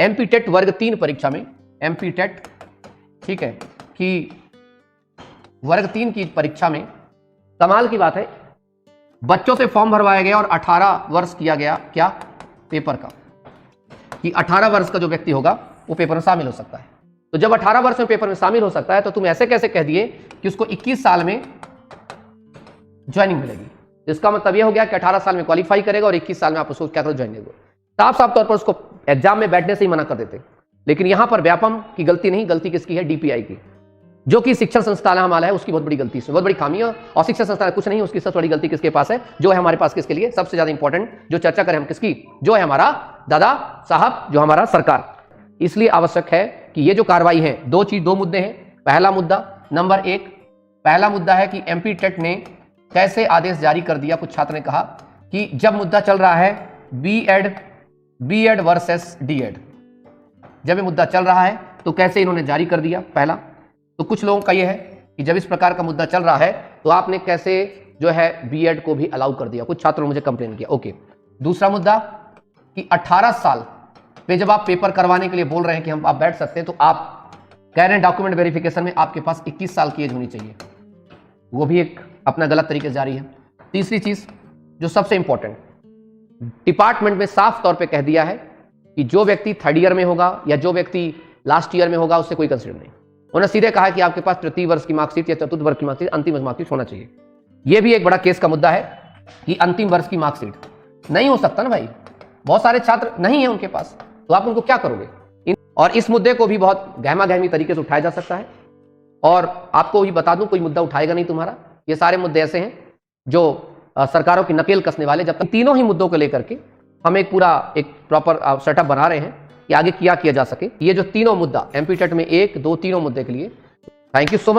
MP TET वर्ग 3 परीक्षा में, एमपी टेट, ठीक है, कि वर्ग 3 की परीक्षा में कमाल की बात है, बच्चों से फॉर्म भरवाया गया और 18 वर्ष किया गया क्या पेपर का, कि 18 वर्ष का जो व्यक्ति होगा वो पेपर में शामिल हो सकता है। तो जब 18 वर्ष में पेपर में शामिल हो सकता है तो तुम ऐसे कैसे कह दिए कि उसको 21 साल में ज्वाइनिंग मिलेगी? इसका मतलब यह हो गया कि 18 साल में क्वालिफाई करेगा और 21 साल में आप उसको क्या करो, ज्वाइनिंग दो। साफ साफ तौर पर उसको एग्जाम में बैठने से ही मना कर देते। लेकिन यहां पर व्यापम की गलती नहीं, गलती किसकी है? डीपीआई की, जो कि शिक्षण संस्थान हमारा है, उसकी बहुत बड़ी गलती है, बहुत बड़ी खामी है। और शिक्षण संस्थान कुछ नहीं, उसकी सबसे बड़ी गलती किसके पास है? जो है हमारे पास किसके लिए सबसे ज्यादा इंपॉर्टेंट जो चर्चा करें हम किसकी, जो है हमारा दादा साहब, जो हमारा सरकार। इसलिए आवश्यक है कि ये जो कार्रवाई है, दो मुद्दे हैं। पहला मुद्दा, नंबर 1, पहला मुद्दा है कि एमपी टेट ने कैसे आदेश जारी कर दिया। कुछ छात्र ने कहा कि जब मुद्दा चल रहा है बीएड वर्सेस डीएड, जब ये मुद्दा चल रहा है तो कैसे इन्होंने जारी कर दिया, पहला। तो कुछ लोगों का ये है कि जब इस प्रकार का मुद्दा चल रहा है तो आपने कैसे जो है बीएड को भी अलाउ कर दिया। कुछ छात्रों ने मुझे कंप्लेन किया। ओके, दूसरा मुद्दा कि 18 साल पे जब आप पेपर करवाने के लिए बोल रहे हैं कि हम आप बैठ सकते हैं, तो आप कह रहे हैं डॉक्यूमेंट वेरिफिकेशन में आपके पास 21 साल की एज होनी चाहिए, वो भी एक अपना गलत तरीके से जारी है। तीसरी चीज जो सबसे इंपॉर्टेंट, डिपार्टमेंट में साफ तौर पे कह दिया है कि जो व्यक्ति 3rd ईयर में होगा या जो व्यक्ति लास्ट ईयर में होगा उससे कोई कंसिडर नहीं। उन्होंने सीधे कहा कि आपके पास तृतीय वर्ष की मार्कशीट या चतुर्थ वर्ष की मार्कशीट, अंतिम वर्ष मार्कशीट होना चाहिए। यह भी एक बड़ा केस का मुद्दा है कि अंतिम वर्ष की मार्कशीट नहीं हो सकता ना भाई, बहुत सारे छात्र नहीं है उनके पास, तो आप उनको क्या करोगे? और इस मुद्दे को भी बहुत गहमा गहमी तरीके से उठाया जा सकता है। और आपको भी बता दूं, कोई मुद्दा उठाएगा नहीं तुम्हारा। ये सारे मुद्दे ऐसे हैं जो सरकारों की नकेल कसने वाले। जब तक तीनों ही मुद्दों को लेकर के हम एक प्रॉपर सेटअप बना रहे हैं कि आगे क्या किया जा सके। ये जो तीनों मुद्दा एमपी टेट में 1, 2, तीनों मुद्दे के लिए थैंक यू सो मच।